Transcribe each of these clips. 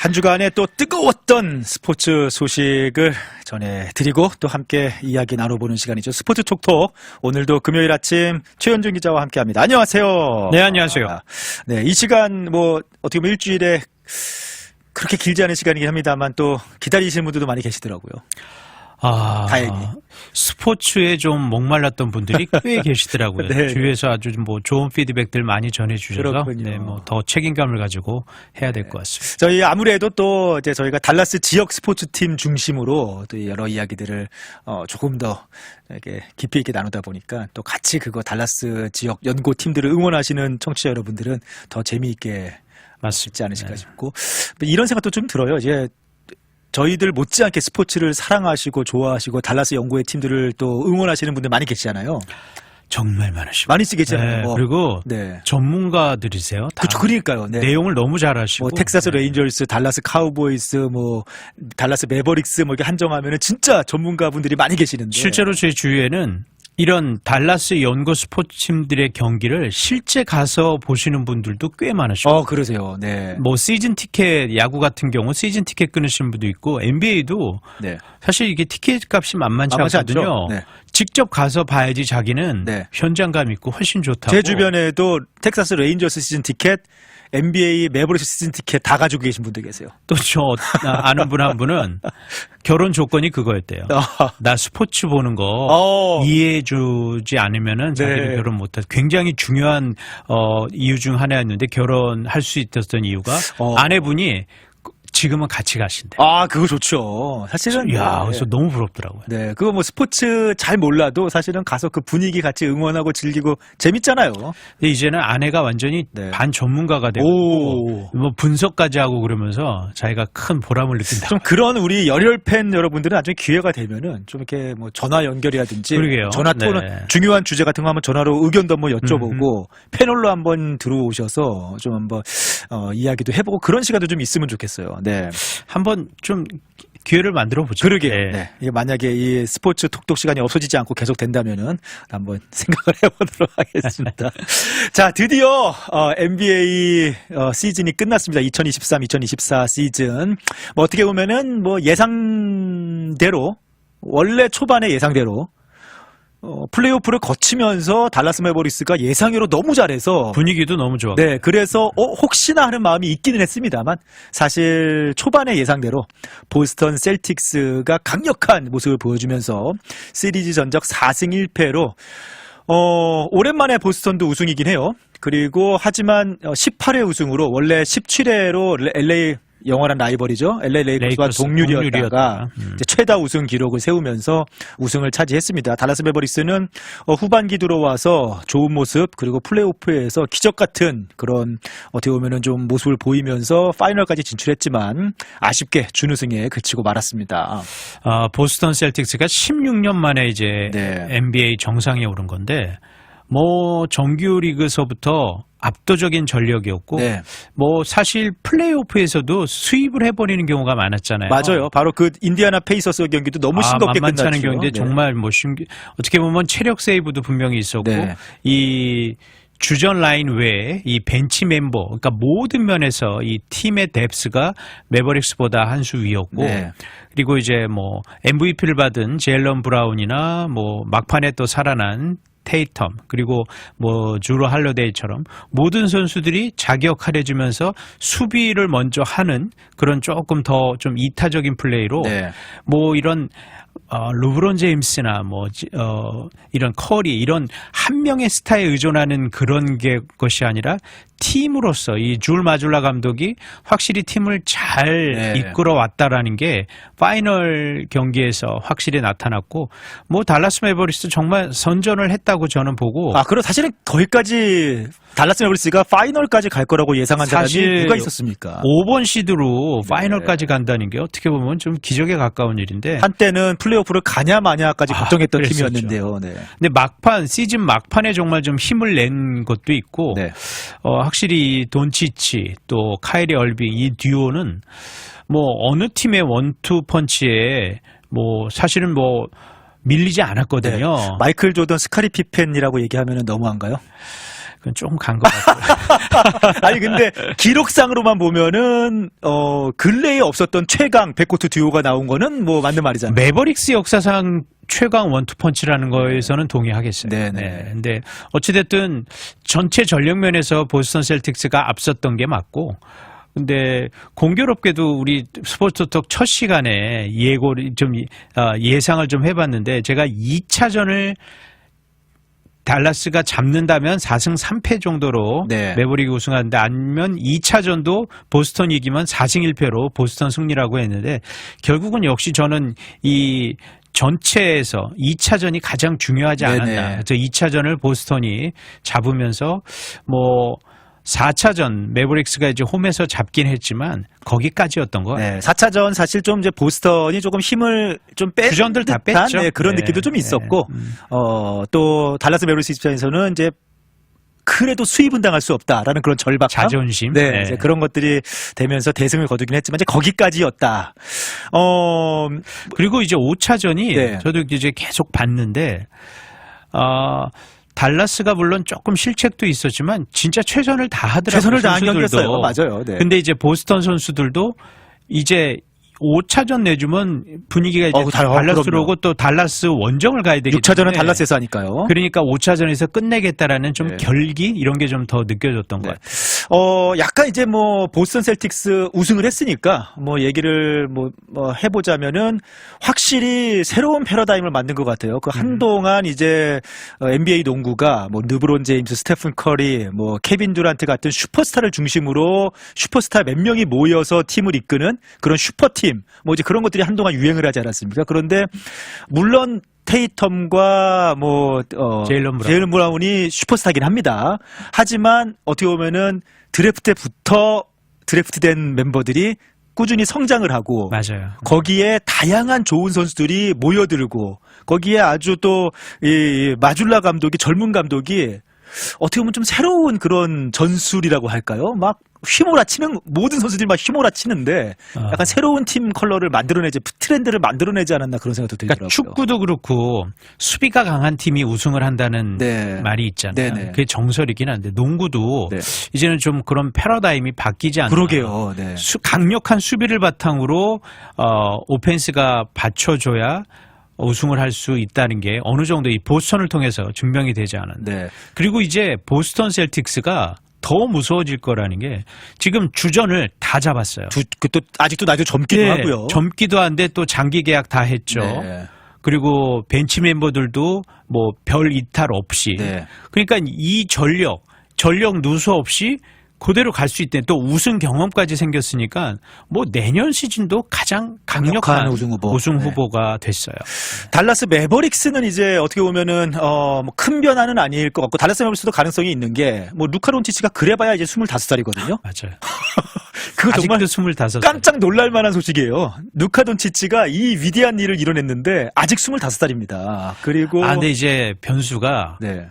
한 주간에 또 뜨거웠던 스포츠 소식을 전해드리고 또 함께 이야기 나눠보는 시간이죠. 스포츠 톡톡. 오늘도 금요일 아침 최현준 기자와 함께합니다. 안녕하세요. 네, 안녕하세요. 네, 이 시간 어떻게 보면 일주일에 그렇게 길지 않은 시간이긴 합니다만 또 기다리시는 분들도 많이 계시더라고요. 다행히. 스포츠에 좀 목말랐던 분들이 꽤 계시더라고요. 네. 주위에서 아주 좋은 피드백들 많이 전해주셔서 그렇군요. 더 책임감을 가지고 해야 될 것 같습니다. 저희 아무래도 또 이제 저희가 달라스 지역 스포츠팀 중심으로 또 여러 이야기들을 조금 더 이렇게 깊이 있게 나누다 보니까 또 같이 그거 달라스 지역 연고 팀들을 응원하시는 청취자 여러분들은 더 재미있게 맞지 않으실까 싶고 이런 생각도 좀 들어요. 이제 저희들 못지않게 스포츠를 사랑하시고 좋아하시고 달라스 연고의 팀들을 또 응원하시는 분들 많이 계시잖아요. 정말 많으십니다. 많이 쓰겠잖아요. 네, 그리고 네. 전문가들이세요. 그렇죠. 그러니까요. 네. 내용을 너무 잘 아시고. 텍사스 레인저스, 달라스 카우보이스, 달라스 매버릭스 이렇게 한정하면은 진짜 전문가분들이 많이 계시는데. 실제로 제 주위에는 이런 달라스 연고 스포츠팀들의 경기를 실제 가서 보시는 분들도 꽤 많으시고. 그러세요. 네. 시즌 티켓, 야구 같은 경우 시즌 티켓 끊으시는 분도 있고, NBA도 네. 사실 이게 티켓 값이 만만치 않거든요. 네. 직접 가서 봐야지 자기는 네. 현장감 있고 훨씬 좋다고. 제 주변에도 텍사스 레인저스 시즌 티켓, NBA 매버릭스 시즌 티켓 다 가지고 계신 분들 계세요. 또 저 아는 분 한 분은 결혼 조건이 그거였대요. 나 스포츠 보는 거 이해해주지 않으면은 자기를 결혼 못해. 굉장히 중요한 이유 중 하나였는데 결혼할 수 있었던 이유가 아내분이 지금은 같이 가신대. 그거 좋죠. 사실은. 그래서 너무 부럽더라고요. 네. 그거 스포츠 잘 몰라도 사실은 가서 그 분위기 같이 응원하고 즐기고 재밌잖아요. 근데 이제는 아내가 완전히 반 전문가가 되고 분석까지 하고 그러면서 자기가 큰 보람을 느낀다. 좀 그런 우리 열혈 팬 여러분들은 나중에 기회가 되면은 좀 이렇게 전화 연결이라든지. 그러게요. 전화 토론 중요한 주제 같은 거 한번 전화로 의견도 한번 여쭤보고 패널로 한번 들어오셔서 좀 한번 이야기도 해보고 그런 시간도 좀 있으면 좋겠어요. 네. 한번 좀 기회를 만들어 보죠. 그러게. 네. 이게 만약에 이 스포츠 톡톡 시간이 없어지지 않고 계속 된다면은 한번 생각을 해보도록 하겠습니다. 자, 드디어 NBA 시즌이 끝났습니다. 2023-2024 시즌. 어떻게 보면은 예상대로 원래 초반에 예상대로. 플레이오프를 거치면서 달라스 매버릭스가 예상외로 너무 잘해서 분위기도 너무 좋았고. 네, 그래서 혹시나 하는 마음이 있기는 했습니다만 사실 초반에 예상대로 보스턴 셀틱스가 강력한 모습을 보여주면서 시리즈 전적 4승 1패로 오랜만에 보스턴도 우승이긴 해요. 그리고 하지만 18회 우승으로 원래 17회로 LA 영원한 라이벌이죠. LA 레이커스와 동률이었다가 최다 우승 기록을 세우면서 우승을 차지했습니다. 달라스 매버릭스는 후반기 들어와서 좋은 모습 그리고 플레이오프에서 기적 같은 그런 어떻게 보면은 좀 모습을 보이면서 파이널까지 진출했지만 아쉽게 준우승에 그치고 말았습니다. 보스턴 셀틱스가 16년 만에 이제 NBA 정상에 오른 건데 정규 리그서부터 압도적인 전력이었고 사실 플레이오프에서도 수입을 해버리는 경우가 많았잖아요. 맞아요. 바로 그 인디애나 페이서스 경기도 너무 싱겁게 만만치 않은 끝났죠. 경기인데 정말 어떻게 보면 체력 세이브도 분명히 있었고 이 주전 라인 외에 이 벤치 멤버 그러니까 모든 면에서 이 팀의 뎁스가 매버릭스보다 한 수 위였고 그리고 이제 MVP를 받은 제일런 브라운이나 막판에 또 살아난 테이텀 그리고 주로 할러데이처럼 모든 선수들이 자격하려주면서 수비를 먼저 하는 그런 조금 더 좀 이타적인 플레이로 이런 르브론 제임스나 이런 커리 이런 한 명의 스타에 의존하는 그런 것이 아니라 팀으로서 이 줄 마줄라 감독이 확실히 팀을 잘 이끌어 왔다라는 게 파이널 경기에서 확실히 나타났고 달라스 매버릭스 정말 선전을 했다고 저는 보고 그리고 사실은 거기까지 달라스 매버릭스가 파이널까지 갈 거라고 예상한 사람이 누가 있었습니까? 5번 시드로 파이널까지 간다는 게 어떻게 보면 좀 기적에 가까운 일인데 한때는 플레이오프를 가냐 마냐까지 걱정했던 팀이었는데요. 근데 시즌 막판에 정말 좀 힘을 낸 것도 있고 확실히 돈치치 또 카이리 얼빙 이 듀오는 어느 팀의 원투 펀치에 사실은 밀리지 않았거든요. 마이클 조던, 스카리 피펜이라고 얘기하면 너무한가요? 그건 조금 간 것 같아요. 아니 근데 기록상으로만 보면은 근래에 없었던 최강 백코트 듀오가 나온 거는 뭐 맞는 말이잖아요. 매버릭스 역사상 최강 원투펀치라는 거에서는 동의하겠어요. 네네. 네. 근데 어찌됐든 전체 전력면에서 보스턴 셀틱스가 앞섰던 게 맞고, 근데 공교롭게도 우리 스포츠톡 첫 시간에 예상을 좀 해봤는데, 제가 2차전을 달라스가 잡는다면 4승 3패 정도로 네. 매버릭이 우승하는데, 아니면 2차전도 보스턴이 이기면 4승 1패로 보스턴 승리라고 했는데, 결국은 역시 저는 이 전체에서 2차전이 가장 중요하지 않았나. 네네. 그래서 2차전을 보스턴이 잡으면서 4차전 매버릭스가 이제 홈에서 잡긴 했지만 거기까지였던 거. 네, 4차전 사실 좀 이제 보스턴이 조금 힘을 좀 뺀 주전들 다 듯한, 뺐죠. 네, 그런 네. 느낌도 좀 네. 있었고 또 달라스 매버릭스 입장에서는 이제 그래도 수입은 당할 수 없다라는 그런 절박함, 자존심. 네, 네. 이제 그런 것들이 되면서 대승을 거두긴 했지만 이제 거기까지였다. 그리고 이제 5차전이 네. 저도 이제 계속 봤는데 달라스가 물론 조금 실책도 있었지만 진짜 최선을 다하더라고요. 최선을 다한 선수들도. 경기였어요. 맞아요. 네. 근데 이제 보스턴 선수들도 이제 5차전 내주면 분위기가 이제 달라스로 그럼요. 오고 또 달라스 원정을 가야 되기 6차전은 때문에 달라스에서 하니까요. 그러니까 5차전에서 끝내겠다라는 좀 네. 결기 이런 게 좀 더 느껴졌던 것 네. 같아요. 약간 이제 보스턴 셀틱스 우승을 했으니까 얘기를 해보자면은 확실히 새로운 패러다임을 만든 것 같아요. 그 한동안 이제 NBA 농구가 르브론 제임스, 스테픈 커리, 케빈 듀란트 같은 슈퍼스타를 중심으로 슈퍼스타 몇 명이 모여서 팀을 이끄는 그런 슈퍼팀, 이제 그런 것들이 한동안 유행을 하지 않았습니까? 그런데 물론 테이텀과 제일런 브라운이 슈퍼스타긴 합니다. 하지만 어떻게 보면은 드래프트 때부터 드래프트된 멤버들이 꾸준히 성장을 하고 맞아요. 거기에 다양한 좋은 선수들이 모여들고 거기에 아주 또 이 마줄라 감독이 젊은 감독이 어떻게 보면 좀 새로운 그런 전술이라고 할까요? 막 휘몰아치는 모든 선수들이 막 휘몰아치는데 약간 새로운 팀 컬러를 만들어내지 트렌드를 만들어내지 않았나 그런 생각도 들더라고요. 그러니까 축구도 그렇고 수비가 강한 팀이 우승을 한다는 네. 말이 있잖아요. 네네. 그게 정설이긴 한데 농구도 네. 이제는 좀 그런 패러다임이 바뀌지 않나. 그러게요. 네. 강력한 수비를 바탕으로 오펜스가 받쳐줘야 우승을 할 수 있다는 게 어느 정도 이 보스턴을 통해서 증명이 되지 않았나. 네. 그리고 이제 보스턴 셀틱스가 더 무서워질 거라는 게 지금 주전을 다 잡았어요. 또 아직도 나이도 젊기도 하고요. 젊기도 한데 또 장기 계약 다 했죠. 네. 그리고 벤치 멤버들도 별 이탈 없이. 네. 그러니까 이 전력 누수 없이 그대로 갈 수 있대. 또 우승 경험까지 생겼으니까 내년 시즌도 가장 강력한 우승 후보가 됐어요. 달라스 매버릭스는 이제 어떻게 보면은 큰 변화는 아닐 것 같고 달라스 매버릭스도 가능성이 있는 게 루카 돈치치가 그래봐야 이제 25살이거든요. 맞아요. 그거 정말 아직도 25살. 깜짝 놀랄 만한 소식이에요. 루카 돈치치가 이 위대한 일을 이뤄냈는데 아직 25살입니다. 그리고 근데 이제 변수가 네.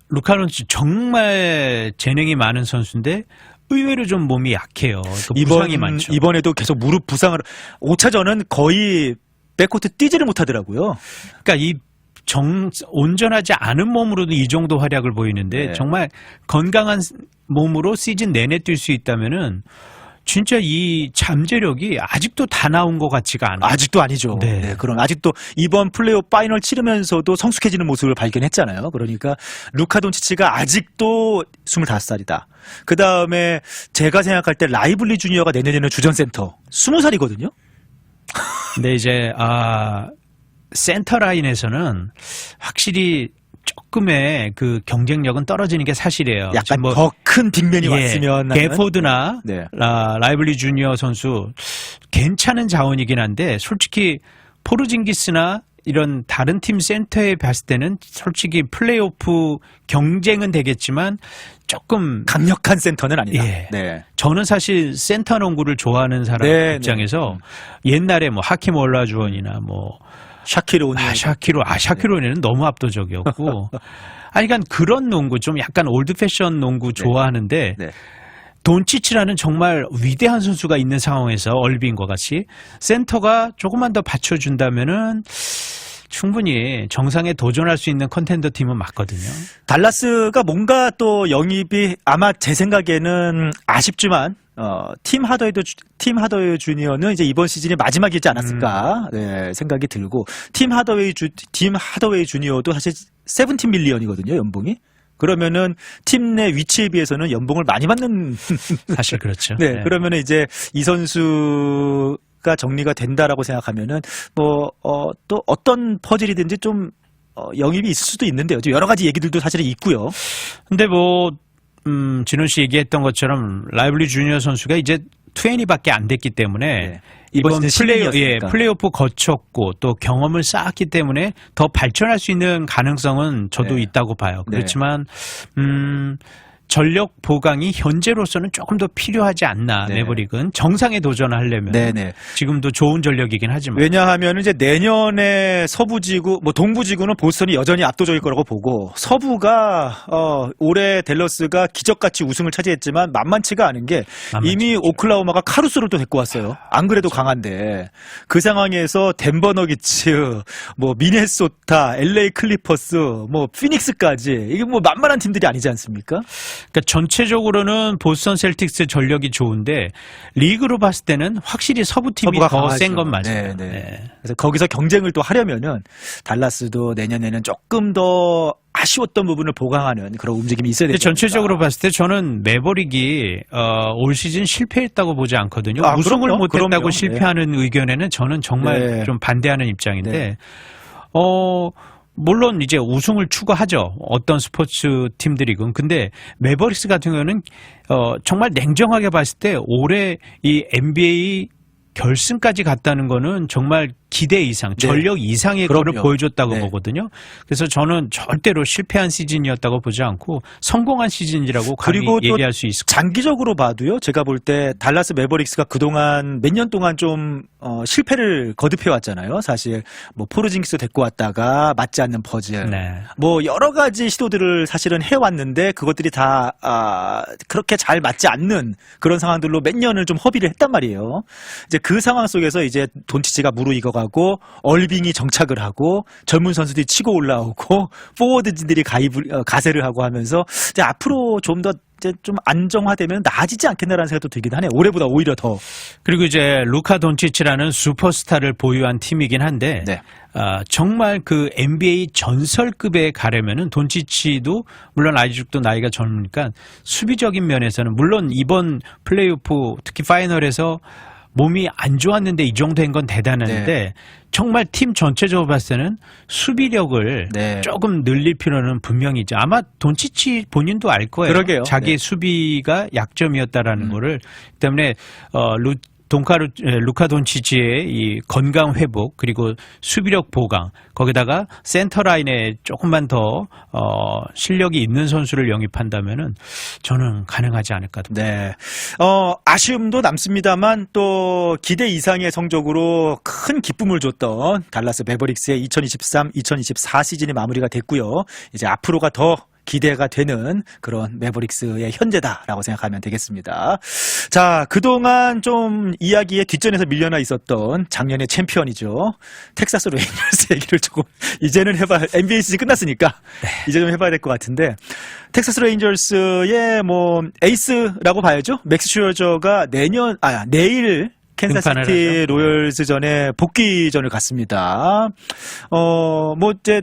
루카 돈치치 정말 재능이 많은 선수인데 의외로 좀 몸이 약해요. 부상이 많죠. 이번에도 계속 무릎 부상을 5차전은 거의 백코트 뛰지를 못하더라고요. 그러니까 이 온전하지 않은 몸으로도 이 정도 활약을 보이는데 네. 정말 건강한 몸으로 시즌 내내 뛸 수 있다면은 진짜 이 잠재력이 아직도 다 나온 것 같지가 않아요. 아직도 아니죠. 네. 네, 그럼 아직도 이번 플레이오프 파이널 치르면서도 성숙해지는 모습을 발견했잖아요. 그러니까 루카 돈치치가 아직도 25살이다. 그 다음에 제가 생각할 때 라이블리 주니어가 내년에는 주전 센터 20살이거든요. 근데 이제 센터 라인에서는 확실히 조금의 그 경쟁력은 떨어지는 게 사실이에요. 약간 더 큰 빅맨이 왔으면 게포드나 네. 라이블리 주니어 선수 괜찮은 자원이긴 한데 솔직히 포르징기스나 이런 다른 팀 센터에 봤을 때는 솔직히 플레이오프 경쟁은 되겠지만 조금 강력한 센터는 아니다. 예. 네. 저는 사실 센터 농구를 좋아하는 사람 네, 입장에서 옛날에 하킴 올라주원이나 샤키르 오니. 샤키르 오니는 너무 압도적이었고 그러니까 그런 농구 좀 약간 올드 패션 농구 좋아하는데 네. 돈치치라는 정말 위대한 선수가 있는 상황에서 얼빈과 같이 센터가 조금만 더 받쳐준다면은 충분히 정상에 도전할 수 있는 컨텐더 팀은 맞거든요. 달라스가 뭔가 또 영입이 아마 제 생각에는 아쉽지만 팀 하더웨이 주니어는 이제 이번 시즌이 마지막이지 않았을까 네, 생각이 들고 팀 하더웨이 주니어도 사실 17 밀리언이거든요, 연봉이. 그러면은 팀 내 위치에 비해서는 연봉을 많이 받는 사실 그렇죠. 네, 그러면은 이제 이 선수가 정리가 된다라고 생각하면은 또 어떤 퍼즐이든지 좀 영입이 있을 수도 있는데요. 좀 여러 가지 얘기들도 사실은 있고요. 근데 진원 씨 얘기했던 것처럼 라이블리 주니어 선수가 이제 20밖에 안 됐기 때문에 네. 이번 시즌 플레이오프 거쳤고 또 경험을 쌓았기 때문에 더 발전할 수 있는 가능성은 저도 네. 있다고 봐요. 네. 그렇지만 전력 보강이 현재로서는 조금 더 필요하지 않나. 네. 매버릭은 정상에 도전하려면 네네. 지금도 좋은 전력이긴 하지만 왜냐하면 이제 내년에 서부지구, 동부지구는 보스턴이 여전히 압도적일 거라고 보고 서부가 올해 댈러스가 기적같이 우승을 차지했지만 만만치가 않은 게 이미 오클라호마가 카루소를 또 데리고 왔어요. 안 그래도 강한데 그 상황에서 덴버 너기츠, 미네소타, LA 클리퍼스, 피닉스까지 이게 만만한 팀들이 아니지 않습니까? 그러니까 전체적으로는 보스턴 셀틱스 전력이 좋은데 리그로 봤을 때는 확실히 서부 팀이 더 센 건 맞아요. 네. 그래서 거기서 경쟁을 또 하려면은 달라스도 내년에는 조금 더 아쉬웠던 부분을 보강하는 그런 움직임이 있어야 되죠. 전체적으로 봤을 때 저는 매버릭이 올 시즌 실패했다고 보지 않거든요. 아, 우승을 그럼요. 못했다고 그럼요. 실패하는 의견에는 저는 정말 좀 반대하는 입장인데 네. 물론 이제 우승을 추구하죠. 어떤 스포츠 팀들이건. 근데 매버릭스 같은 경우는 정말 냉정하게 봤을 때 올해 이 NBA 결승까지 갔다는 거는 정말 기대 이상, 전력 이상의 거를 보여줬다고 보거든요. 그래서 저는 절대로 실패한 시즌이었다고 보지 않고 성공한 시즌이라고 그리고 얘기할 수 있을 것 같아요. 장기적으로 봐도요. 제가 볼 때 달라스 매버릭스가 그동안 몇 년 동안 좀 실패를 거듭해 왔잖아요. 사실 포르징기스 데리고 왔다가 맞지 않는 퍼즐. 네. 여러 가지 시도들을 사실은 해왔는데 그것들이 다 그렇게 잘 맞지 않는 그런 상황들로 몇 년을 좀 허비를 했단 말이에요. 이제 그 상황 속에서 이제 돈치치가 무르익어가고 얼빙이 정착을 하고 젊은 선수들이 치고 올라오고 포워드진들이 가세를 하고 하면서 이제 앞으로 좀 더 좀 안정화되면 나아지지 않겠나라는 생각도 들긴 하네요. 올해보다 오히려 더. 그리고 이제 루카 돈치치라는 슈퍼스타를 보유한 팀이긴 한데 정말 그 NBA 전설급에 가려면은 돈치치도 물론 아직도 나이가 젊으니까 수비적인 면에서는 물론 이번 플레이오프 특히 파이널에서 몸이 안 좋았는데 이 정도 된 건 대단한데 정말 팀 전체적으로 봤을 때는 수비력을 조금 늘릴 필요는 분명히 있죠. 아마 돈치치 본인도 알 거예요. 그러게요. 자기의 수비가 약점이었다라는 거를. 때문에 루카 돈치치의 이 건강 회복 그리고 수비력 보강 거기다가 센터 라인에 조금만 더 실력이 있는 선수를 영입한다면은 저는 가능하지 않을까. 네. 아쉬움도 남습니다만 또 기대 이상의 성적으로 큰 기쁨을 줬던 달라스 매버릭스의 2023-2024 시즌이 마무리가 됐고요. 이제 앞으로가 더 기대가 되는 그런 매버릭스의 현재다라고 생각하면 되겠습니다. 자, 그동안 좀 이야기의 뒷전에서 밀려나 있었던 작년의 챔피언이죠. 텍사스 레인저스 얘기를 조금 이제는 NBA 시즌 끝났으니까 이제 좀 해봐야 될 것 같은데 텍사스 레인저스의 에이스라고 봐야죠. 맥스 슈어저가 내일 캔자스시티 로열스전에 복귀전을 갖습니다. 이제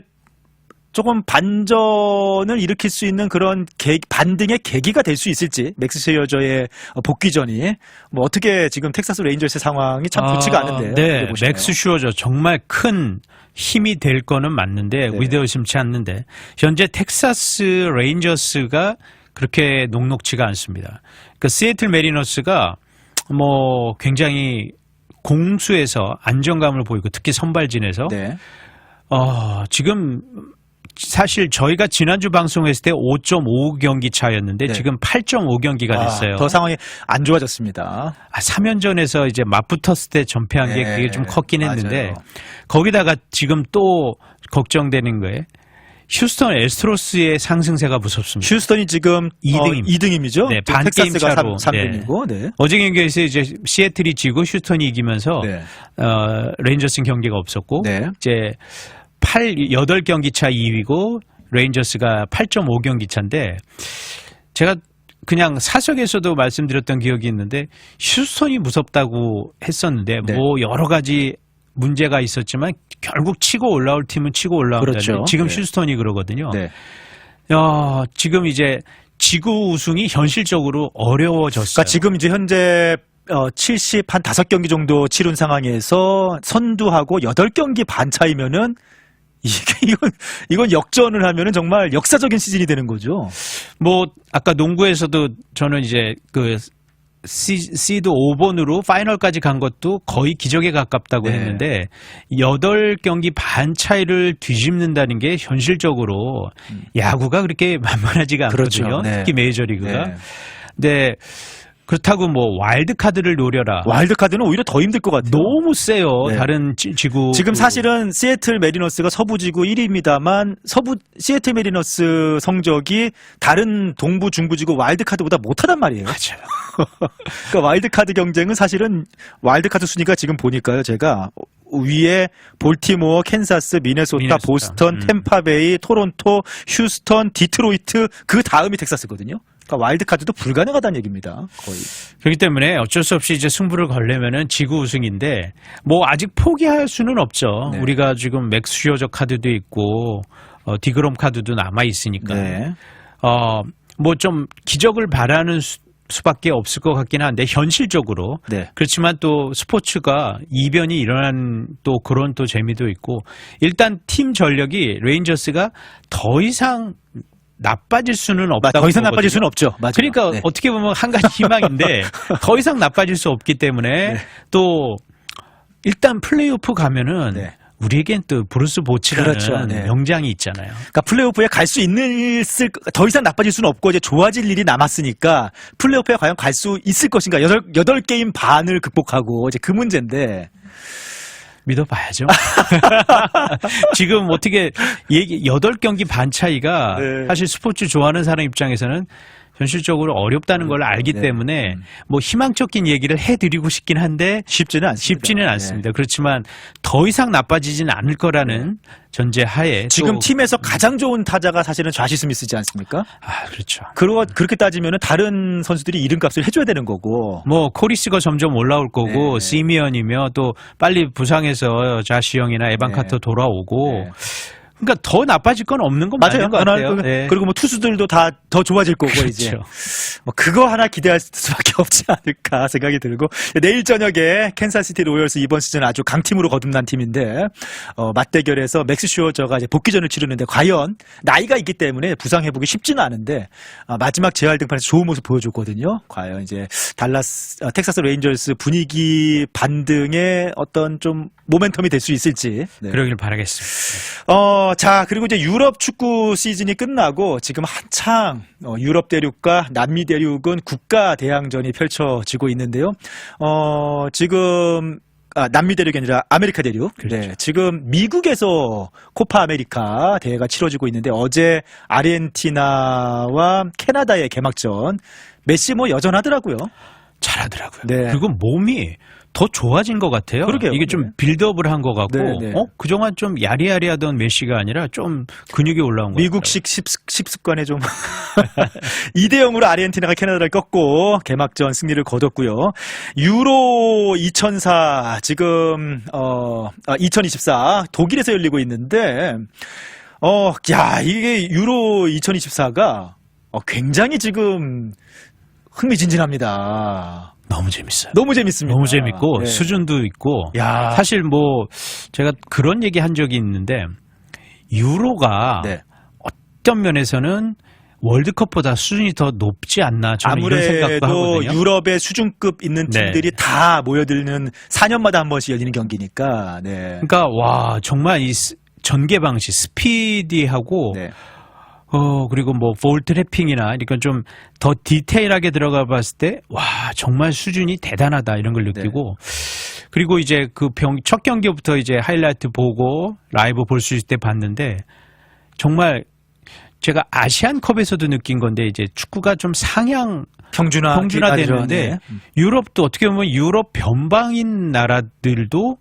조금 반전을 일으킬 수 있는 그런 반등의 계기가 될 수 있을지 맥스 슈어저의 복귀전이 어떻게 지금 텍사스 레인저스의 상황이 참 좋지가 않은데. 네, 맥스 슈어저 정말 큰 힘이 될 거는 맞는데 위대어 심치 않는데 현재 텍사스 레인저스가 그렇게 녹록지가 않습니다. 그 시애틀 메리너스가 굉장히 공수에서 안정감을 보이고 특히 선발진에서 지금 사실 저희가 지난주 방송했을 때 5.5경기 차였는데 지금 8.5경기가 됐어요. 더 상황이 안 좋아졌습니다. 3연전에서 이제 맞붙었을 때 전패한 게 그게 좀 컸긴 했는데 맞아요. 거기다가 지금 또 걱정되는 거예요. 휴스턴 에스트로스의 상승세가 무섭습니다. 휴스턴이 지금 2등임이죠. 네, 반 게임 차로 3등이고. 어제 경기에서 이제 시애틀이 지고 휴스턴이 이기면서 레인저스 경기가 없었고 이제 8경기 차 2위고 레인저스가 8.5경기 차인데 제가 그냥 사석에서도 말씀드렸던 기억이 있는데 휴스턴이 무섭다고 했었는데 네. 뭐 여러 가지 문제가 있었지만 결국 치고 올라올 팀은 치고 올라온다는 그렇죠. 지금 네. 휴스턴이 그러거든요. 네. 지금 이제 지구 우승이 현실적으로 어려워졌어요. 그러니까 지금 이제 현재 70 한 5경기 정도 치른 상황에서 선두하고 8경기 반 차이면은 이건 역전을 하면은 정말 역사적인 시즌이 되는 거죠. 뭐 아까 농구에서도 저는 이제 그 시드 5번으로 파이널까지 간 것도 거의 기적에 가깝다고 네. 했는데 8경기 반 차이를 뒤집는다는 게 현실적으로 야구가 그렇게 만만하지가 그렇죠. 않거든요. 네. 특히 메이저리그가. 네. 근데 그렇다고 뭐 와일드카드를 노려라. 와일드카드는 오히려 더 힘들 것 같아요. 너무 세요. 네. 다른 지구. 지금 사실은 시애틀 메리너스가 서부지구 1위입니다만 시애틀 메리너스 성적이 다른 동부 중부지구 와일드카드보다 못하단 말이에요. 맞아요. 그러니까 와일드카드 경쟁은 사실은 와일드카드 순위가 지금 보니까요. 제가 위에 볼티모어, 캔사스, 미네소타, 보스턴, 템파베이, 토론토, 휴스턴, 디트로이트 그 다음이 텍사스거든요. 그러니까 와일드카드도 불가능하다는 얘기입니다. 거의. 그렇기 때문에 어쩔 수 없이 이제 승부를 걸려면은 지구 우승인데 뭐 아직 포기할 수는 없죠. 네. 우리가 지금 맥스 슈어저 카드도 있고 디그롬 카드도 남아 있으니까. 네. 뭐 좀 기적을 바라는 수밖에 없을 것 같긴 한데 현실적으로 네. 그렇지만 또 스포츠가 이변이 일어난 또 그런 또 재미도 있고 일단 팀 전력이 레인저스가 더 이상 나빠질 수는 없다고 더 이상 보거든요. 나빠질 수는 없죠. 맞아요. 그러니까 네. 어떻게 보면 한 가지 희망인데 더 이상 나빠질 수 없기 때문에 또 일단 플레이오프 가면은 네. 우리에겐 또 브루스 보치라는 그렇죠. 네. 명장이 있잖아요. 그러니까 플레이오프에 갈 수 더 이상 나빠질 수는 없고 이제 좋아질 일이 남았으니까 플레이오프에 과연 갈 수 있을 것인가? 8게임 반을 극복하고 이제 그 문제인데. 믿어봐야죠. 지금 어떻게 8경기 반 차이가 네. 사실 스포츠 좋아하는 사람 입장에서는 현실적으로 어렵다는 걸 알기 네. 때문에 뭐 희망적인 얘기를 해드리고 싶긴 한데 쉽지는 않습니다. 않습니다. 그렇지만 더 이상 나빠지지는 않을 거라는 전제 하에 지금 또 팀에서 가장 좋은 타자가 사실은 좌시 스미스지 않습니까? 그렇죠. 그렇게 따지면 다른 선수들이 이름값을 해줘야 되는 거고. 뭐 코리스가 점점 올라올 거고 네. 시미언이며 또 빨리 부상해서 자시 형이나 에반 네. 카터 돌아오고 네. 그러니까 더 나빠질 건 없는 건 맞아요. 맞는 것 같아요. 네. 그리고 뭐 투수들도 다 더 좋아질 거고 이제. 그렇죠. 뭐 그거 하나 기대할 수밖에 없지 않을까 생각이 들고 내일 저녁에 캔사스시티 로열스 이번 시즌 아주 강팀으로 거듭난 팀인데 맞대결에서 맥스 슈어저가 이제 복귀전을 치르는데 과연 나이가 있기 때문에 부상 회복이 쉽지는 않은데 마지막 재활 등판에서 좋은 모습 보여줬거든요. 과연 이제 텍사스 레인저스 분위기 반등의 어떤 좀 모멘텀이 될 수 있을지. 네. 그러길 바라겠습니다. 자, 그리고 이제 유럽 축구 시즌이 끝나고 지금 한창 유럽 대륙과 남미 대륙은 국가 대항전이 펼쳐지고 있는데요. 지금 남미 대륙이 아니라 아메리카 대륙. 그렇죠. 네, 지금 미국에서 코파 아메리카 대회가 치러지고 있는데 어제 아르헨티나와 캐나다의 개막전 메시 뭐 여전하더라고요. 잘하더라고요. 네. 그리고 몸이 더 좋아진 것 같아요. 그러게요. 이게 좀 네. 빌드업을 한 것 같고 네, 네. 그동안 좀 야리야리하던 메시가 아니라 좀 근육이 올라온 것 같아요. 미국식 십습관에 좀 2대0으로 아르헨티나가 캐나다를 꺾고 개막전 승리를 거뒀고요. 유로 2004 지금 2024 독일에서 열리고 있는데 이게 유로 2024가 굉장히 지금 흥미진진합니다. 너무 재밌어요. 너무 재밌습니다. 너무 재밌고 네. 수준도 있고 야. 사실 뭐 제가 그런 얘기 한 적이 있는데 유로가 네. 어떤 면에서는 월드컵보다 수준이 더 높지 않나 저는 이런 생각도 아무래도 하거든요. 유럽의 수준급 있는 팀들이 네. 다 모여드는 4년마다 한 번씩 열리는 경기니까. 네. 그러니까 와 정말 이 전개 방식 스피디하고 네. 그리고 뭐 볼 트래핑이나 이런 좀 더 디테일하게 들어가 봤을 때 와 정말 수준이 대단하다 이런 걸 느끼고 그리고 이제 첫 경기부터 이제 하이라이트 보고 라이브 볼 수 있을 때 봤는데 제가 아시안컵에서도 느낀 건데 이제 축구가 좀 평준화되는데 네. 유럽도 어떻게 보면 유럽 변방인 나라들도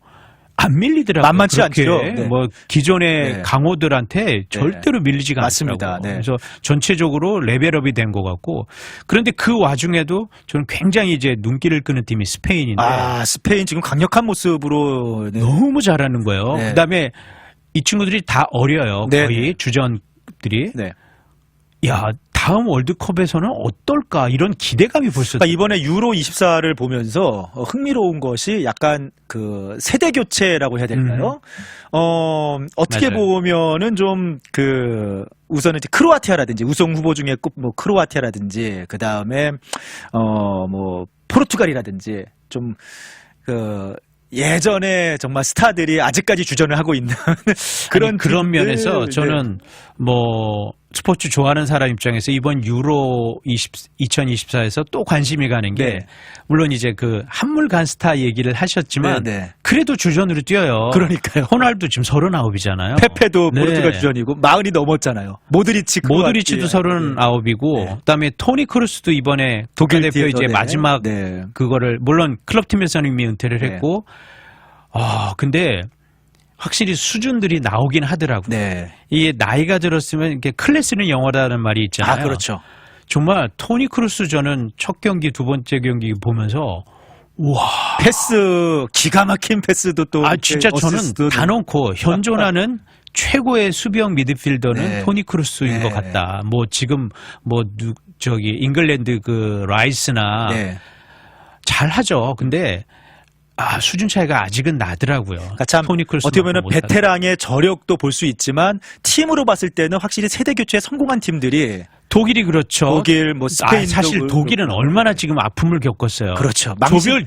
안 밀리더라고요. 만만치 그렇게 않죠. 네. 뭐 기존의 네. 강호들한테 절대로 밀리지가 맞습니다. 않더라고요. 네. 그래서 전체적으로 레벨업이 된 것 같고 그런데 그 와중에도 저는 굉장히 이제 눈길을 끄는 팀이 스페인인데 스페인 지금 강력한 모습으로 네. 너무 잘하는 거예요. 네. 그다음에 이 친구들이 다 어려요. 네. 거의 주전들이. 네. 야, 다음 월드컵에서는 어떨까 이런 기대감이 벌써. 그러니까 이번에 유로 24를 보면서 흥미로운 것이 약간 그 세대 교체라고 해야 될까요? 어떻게 맞아요. 보면은 좀 그 우선은 이제 크로아티아라든지 우승 후보 중에 꼭 뭐 크로아티아라든지 그 다음에 뭐 포르투갈이라든지 좀 그 예전에 정말 스타들이 아직까지 주전을 하고 있는 그런 그런 팀들, 면에서 네. 저는 뭐 스포츠 좋아하는 사람 입장에서 이번 유로 2024에서 또 관심이 가는 게 네. 물론 이제 그 한물간 스타 얘기를 하셨지만 네, 네. 그래도 주전으로 뛰어요. 그러니까요. 호날두 지금 39이잖아요. 페페도 네. 포르투갈 주전이고 40이 넘었잖아요. 모드리치도 모드리치도 39이고 네. 그다음에 토니 크루스도 이번에 독일 대표 이제 네. 마지막 네. 그거를 물론 클럽팀에서는 이미 은퇴를 네. 했고 근데 확실히 수준들이 나오긴 하더라고요. 네. 이게 나이가 들었으면 이렇게 클래스는 영어라는 말이 있잖아요. 그렇죠. 정말 토니 크루스 저는 첫 경기 두 번째 경기 보면서 와 패스 기가 막힌 패스도 또 진짜 저는 어시스트도 단언코 현존하는 최고의 수비형 미드필더는 네. 토니 크루스인 네. 것 같다. 뭐 지금 저기 잉글랜드 그 라이스나 네. 잘하죠. 근데 수준 차이가 아직은 나더라고요. 그러니까 참 토니 크루스 어떻게 보면 베테랑의 저력도 볼 수 있지만 팀으로 봤을 때는 확실히 세대 교체에 성공한 팀들이 독일이 그렇죠. 독일 뭐 스페인 사실 독일은 얼마나 지금 아픔을 겪었어요. 그렇죠.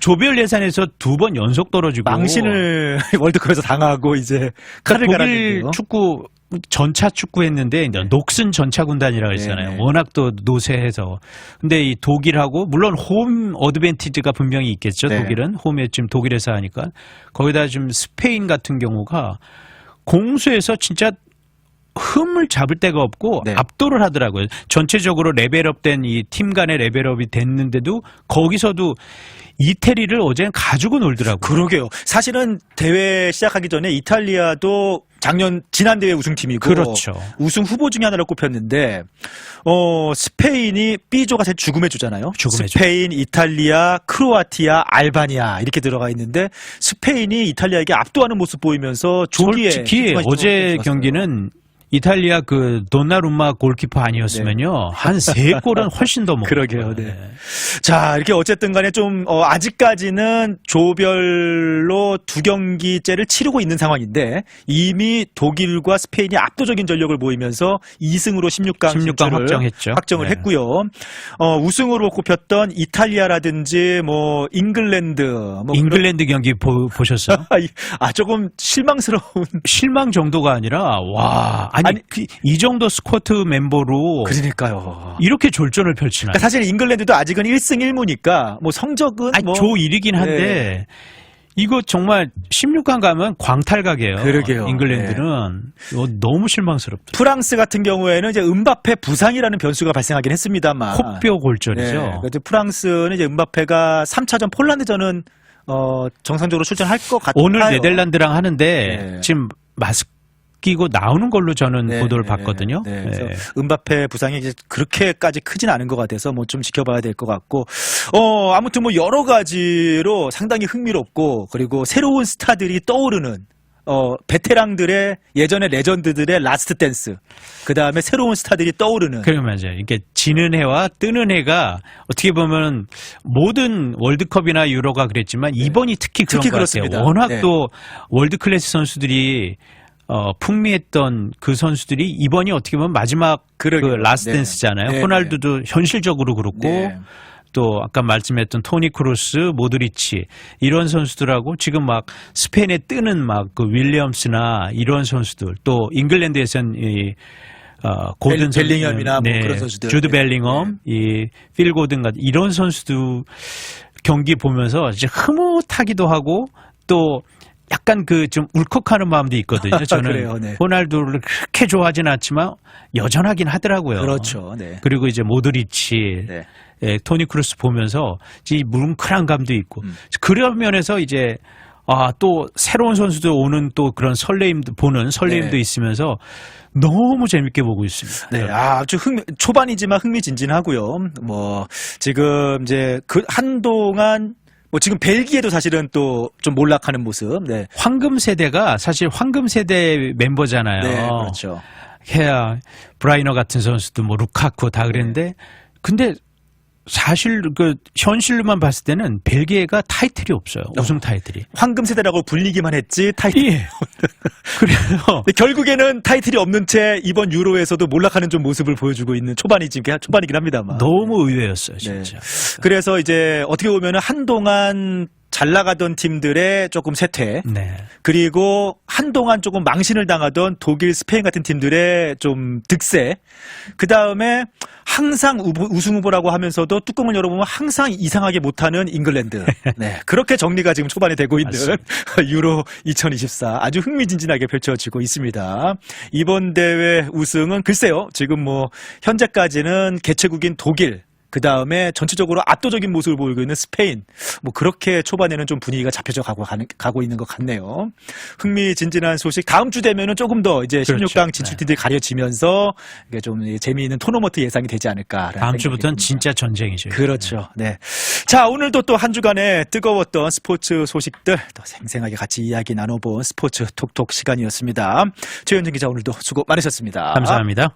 조별 예선에서 2번 연속 떨어지고 망신을 월드컵에서 당하고 이제 칼을 독일 갈았는데요. 축구 전차 축구 했는데 녹슨 전차 군단이라고 했잖아요. 네. 워낙 또 노쇠해서. 근데 이 독일하고 물론 홈 어드밴티지가 분명히 있겠죠. 네. 독일은 홈에 지금 독일에서 하니까 거기다 지금 스페인 같은 경우가 공수에서 진짜 흠을 잡을 데가 없고 네. 압도를 하더라고요. 전체적으로 레벨업된 이 팀 간의 레벨업이 됐는데도 거기서도 이태리를 어제는 가지고 놀더라고요. 그러게요. 사실은 대회 시작하기 전에 이탈리아도 지난 대회 우승팀이고 그렇죠. 우승 후보 중에 하나로 꼽혔는데 스페인이 B조가 제 죽음의 조잖아요. 죽음의 조. 스페인, 이탈리아, 크로아티아, 알바니아 이렇게 들어가 있는데 스페인이 이탈리아에게 압도하는 모습 보이면서 조기에 솔직히 어제 경기는 이탈리아 그 도나루마 골키퍼 아니었으면요 한 3골은 훨씬 더 먹어요. 그러게요. 네. 자, 이렇게 어쨌든 간에 좀 아직까지는 조별로 2경기째를 치르고 있는 상황인데 이미 독일과 스페인이 압도적인 전력을 보이면서 2승으로 16강 확정을 네. 했고요. 우승으로 꼽혔던 이탈리아라든지 뭐 잉글랜드 잉글랜드 경기 보셨어요? 조금 실망스러운 실망 정도가 아니라 아니 이 정도 스쿼트 멤버로 그러니까요. 이렇게 졸전을 펼치나요? 그러니까 사실 잉글랜드도 아직은 1승 1무니까 뭐 성적은 조 1이긴 한데 네. 이거 정말 16강 가면 광탈각이에요. 그러게요. 잉글랜드는 너무 실망스럽다. 프랑스 같은 경우에는 이제 음바페 부상이라는 변수가 발생하긴 했습니다만 코뼈 골절이죠. 네. 그래도 프랑스는 이제 음바페가 3차전 폴란드전은 정상적으로 출전할 것 같아요. 오늘 네덜란드랑 하는데 네. 지금 마스크 끼고 나오는 걸로 저는 네, 보도를 네, 봤거든요. 네, 네. 그래서 음바페 부상이 이제 그렇게까지 크진 않은 것 같아서 뭐 좀 지켜봐야 될 것 같고, 아무튼 뭐 여러 가지로 상당히 흥미롭고 그리고 새로운 스타들이 떠오르는 베테랑들의 예전의 레전드들의 라스트 댄스, 그 다음에 새로운 스타들이 떠오르는. 그래 맞아요. 이게 지는 해와 뜨는 해가 어떻게 보면 모든 월드컵이나 유로가 그랬지만 이번이 특히 그런 것 그렇습니다. 같아요. 워낙 네. 또 월드 클래스 선수들이 풍미했던 그 선수들이 이번이 어떻게 보면 마지막 그 라스트 네. 댄스잖아요. 네. 호날두도 현실적으로 그렇고 네. 또 아까 말씀했던 토니 크루스, 모드리치 이런 선수들하고 지금 막 스페인에 뜨는 막 그 윌리엄스나 이런 선수들 또 잉글랜드에선 이 고든 벨링엄이나 뭐 그런 선수들. 주드 벨링엄, 이 필 고든 같은 이런 선수들 경기 보면서 이제 흐뭇하기도 하고 또 약간 그 좀 울컥하는 마음도 있거든요. 저는 그래요, 네. 호날두를 그렇게 좋아하진 않지만 여전하긴 하더라고요. 그렇죠. 네. 그리고 이제 모드리치, 네. 토니 크루스 보면서 이 뭉클한 감도 있고 그런 면에서 이제 또 새로운 선수들 오는 또 그런 설레임도 보는 설레임도 네. 있으면서 너무 재밌게 보고 있습니다. 네, 아주 초반이지만 흥미진진하고요. 뭐 지금 이제 그 한동안 뭐 지금 벨기에도 사실은 또 좀 몰락하는 모습. 네, 황금 세대가 사실 황금 세대 멤버잖아요. 네, 그렇죠. 헤아, 브라이너 같은 선수도 뭐 루카쿠 다 그랬는데 근데 사실 그 현실로만 봤을 때는 벨기에가 타이틀이 없어요. 우승 타이틀이. 황금 세대라고 불리기만 했지 타이틀. 예. 그래요. 결국에는 타이틀이 없는 채 이번 유로에서도 몰락하는 좀 모습을 보여주고 있는 초반이긴 합니다만. 너무 의외였어요, 진짜. 그래서 이제 어떻게 보면 한동안 잘 나가던 팀들의 조금 쇠퇴. 네. 그리고 한동안 조금 망신을 당하던 독일, 스페인 같은 팀들의 좀 득세. 그 다음에 항상 우승 후보라고 하면서도 뚜껑을 열어보면 항상 이상하게 못하는 잉글랜드. 네. 그렇게 정리가 지금 초반에 되고 있는 유로 2024. 아주 흥미진진하게 펼쳐지고 있습니다. 이번 대회 우승은 글쎄요. 지금 뭐 현재까지는 개최국인 독일, 그 다음에 전체적으로 압도적인 모습을 보이고 있는 스페인. 뭐 그렇게 초반에는 좀 분위기가 잡혀져 가고 있는 것 같네요. 흥미진진한 소식. 다음 주 되면은 조금 더 이제 그렇죠. 16강 진출팀들이 가려지면서 이게 좀 재미있는 토너먼트 예상이 되지 않을까. 다음 주부터는 진짜 전쟁이죠. 그렇죠. 네. 자, 오늘도 또 한 주간의 뜨거웠던 스포츠 소식들 또 생생하게 같이 이야기 나눠본 스포츠 톡톡 시간이었습니다. 최현정 기자 오늘도 수고 많으셨습니다. 감사합니다.